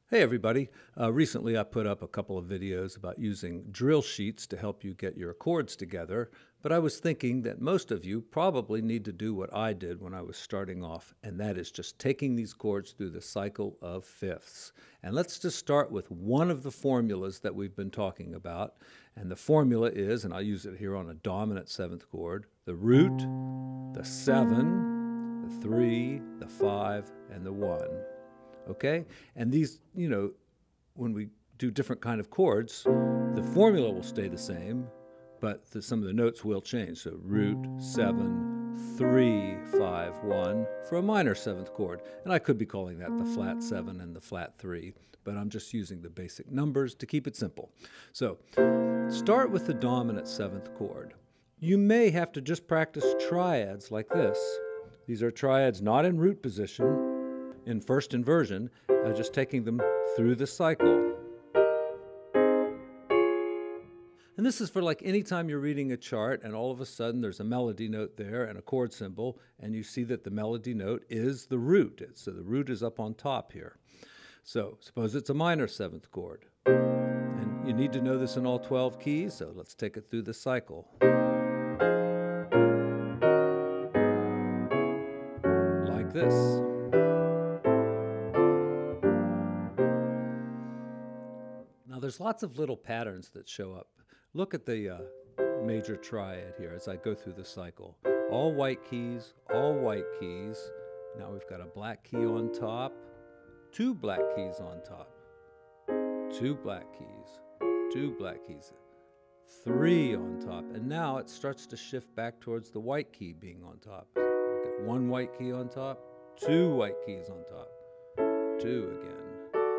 Hey everybody. Recently I put up a couple of videos about using drill sheets to help you get your chords together, but I was thinking that most of you probably need to do what I did when I was starting off, and that is just taking these chords through the cycle of fifths. And let's just start with one of the formulas that we've been talking about, and the formula is, and I'll use it here on a dominant seventh chord, the root, the 7, the 3, the 5, and the 1. Okay? And these, when we do different kind of chords, the formula will stay the same, but some of the notes will change. So root, 7, 3, 5, 1 for a minor seventh chord. And I could be calling that the flat 7 and the flat 3, but I'm just using the basic numbers to keep it simple. So start with the dominant seventh chord. You may have to just practice triads like this. These are triads not in root position, in first inversion, just taking them through the cycle. And this is for like any time you're reading a chart and all of a sudden there's a melody note there and a chord symbol, and you see that the melody note is the root. So the root is up on top here. So suppose it's a minor seventh chord. And you need to know this in all 12 keys, so let's take it through the cycle. Like this. Now there's lots of little patterns that show up. Look at the major triad here as I go through the cycle. All white keys, all white keys. Now we've got a black key on top, 2 black keys on top, 2 black keys, 2 black keys, 3 on top. And now it starts to shift back towards the white key being on top. So we get 1 white key on top, 2 white keys on top, 2 again,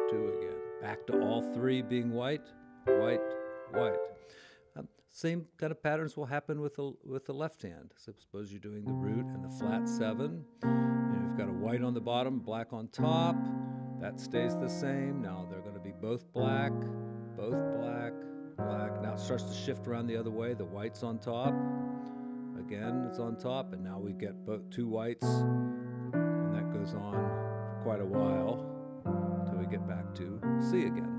2 again. Back to all 3 being white, white, white. Same kind of patterns will happen with the left hand. So suppose you're doing the root and the flat 7. You've got a white on the bottom, black on top. That stays the same. Now they're going to be both black, black. Now it starts to shift around the other way. The white's on top. Again, it's on top. And now we get both 2 whites. And that goes on for quite a while until we get back to C again.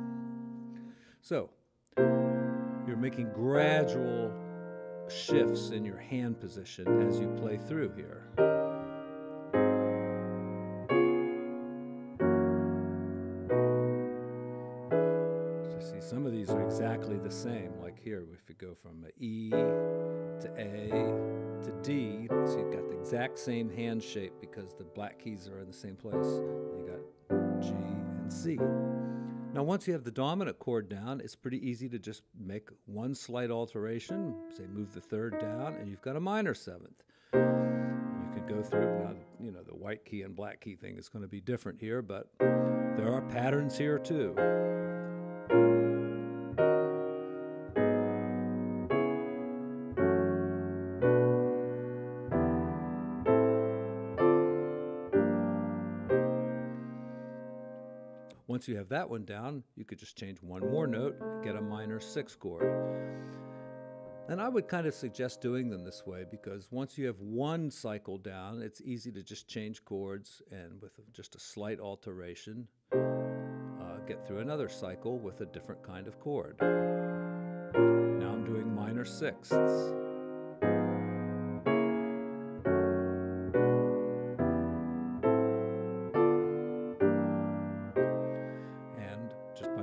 So you're making gradual shifts in your hand position as you play through here. So see, some of these are exactly the same. Like here, if you go from E to A to D, so you've got the exact same hand shape because the black keys are in the same place. You got G and C. Now once you have the dominant chord down, it's pretty easy to just make one slight alteration, say move the 3rd down, and you've got a minor 7th. You could go through, now the white key and black key thing is going to be different here, but there are patterns here too. Once you have that one down, you could just change one more note and get a minor 6 chord. And I would kind of suggest doing them this way because once you have one cycle down, it's easy to just change chords and with just a slight alteration, get through another cycle with a different kind of chord. Now I'm doing minor 6ths.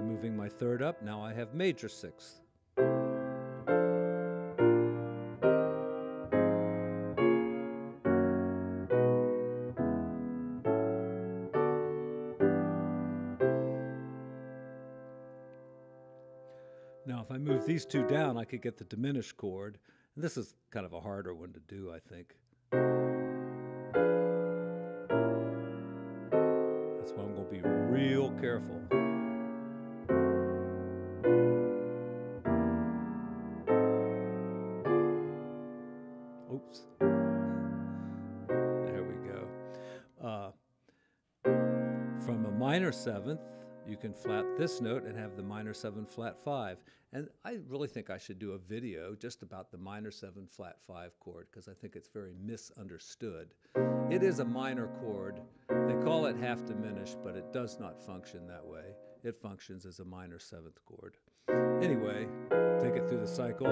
Moving my 3rd up, now I have major 6th. Now if I move these 2 down, I could get the diminished chord. And this is kind of a harder one to do, I think. That's why I'm going to be real careful. Oops. There we go. From a minor 7th, you can flat this note and have the minor 7 flat 5. And I really think I should do a video just about the minor 7 flat 5 chord because I think it's very misunderstood. It is a minor chord. They call it half diminished, but it does not function that way. it functions as a minor 7th chord. Anyway, take it through the cycle.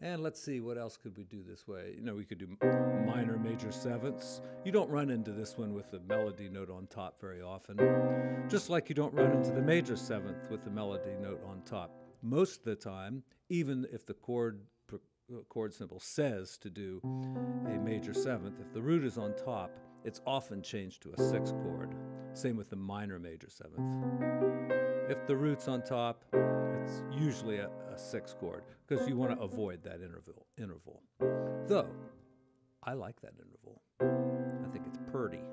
And let's see, what else could we do this way? You know, we could do minor major 7ths. You don't run into this one with the melody note on top very often. Just like you don't run into the major 7th with the melody note on top. Most of the time, even if the chord symbol says to do a major 7th, if the root is on top, it's often changed to a 6th chord. Same with the minor major 7th. If the root's on top, it's usually a 6th chord, because you want to avoid that interval. Though, I like that interval. I think it's purty.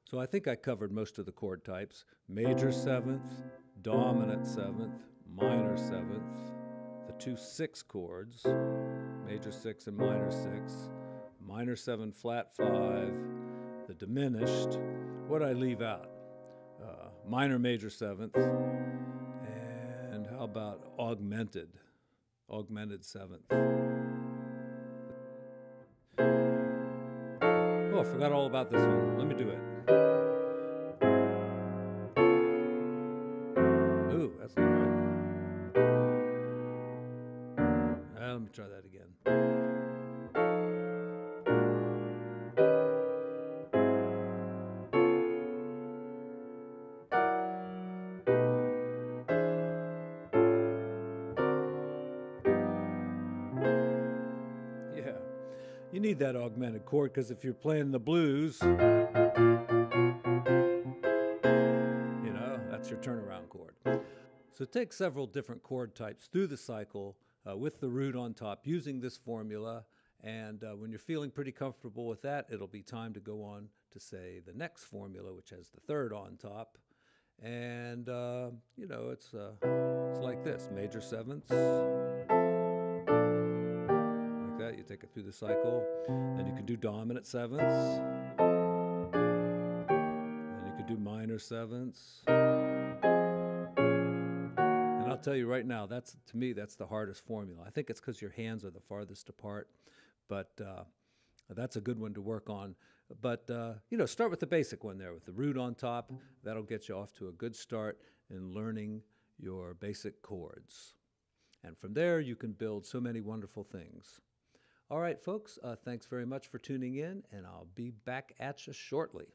So I think I covered most of the chord types. Major 7th, dominant 7th, minor 7th, the two 6 chords, major 6 and minor 6, minor 7 flat 5, the diminished. What I leave out? Minor major 7th, and how about augmented 7th? Oh, I forgot all about this one. Let me do it. Ooh, that's not right. Let me try that again. You need that augmented chord, because if you're playing the blues, you know, that's your turnaround chord. So take several different chord types through the cycle with the root on top using this formula, and when you're feeling pretty comfortable with that, it'll be time to go on to say the next formula, which has the 3rd on top. And, you know, it's like this, major 7ths. You take it through the cycle. Then you can do dominant 7ths. Then you can do minor 7ths. And I'll tell you right now, to me, that's the hardest formula. I think it's because your hands are the farthest apart, but that's a good one to work on. But, you know, start with the basic one there with the root on top. That'll get you off to a good start in learning your basic chords. And from there, you can build so many wonderful things. All right, folks, thanks very much for tuning in, and I'll be back at you shortly.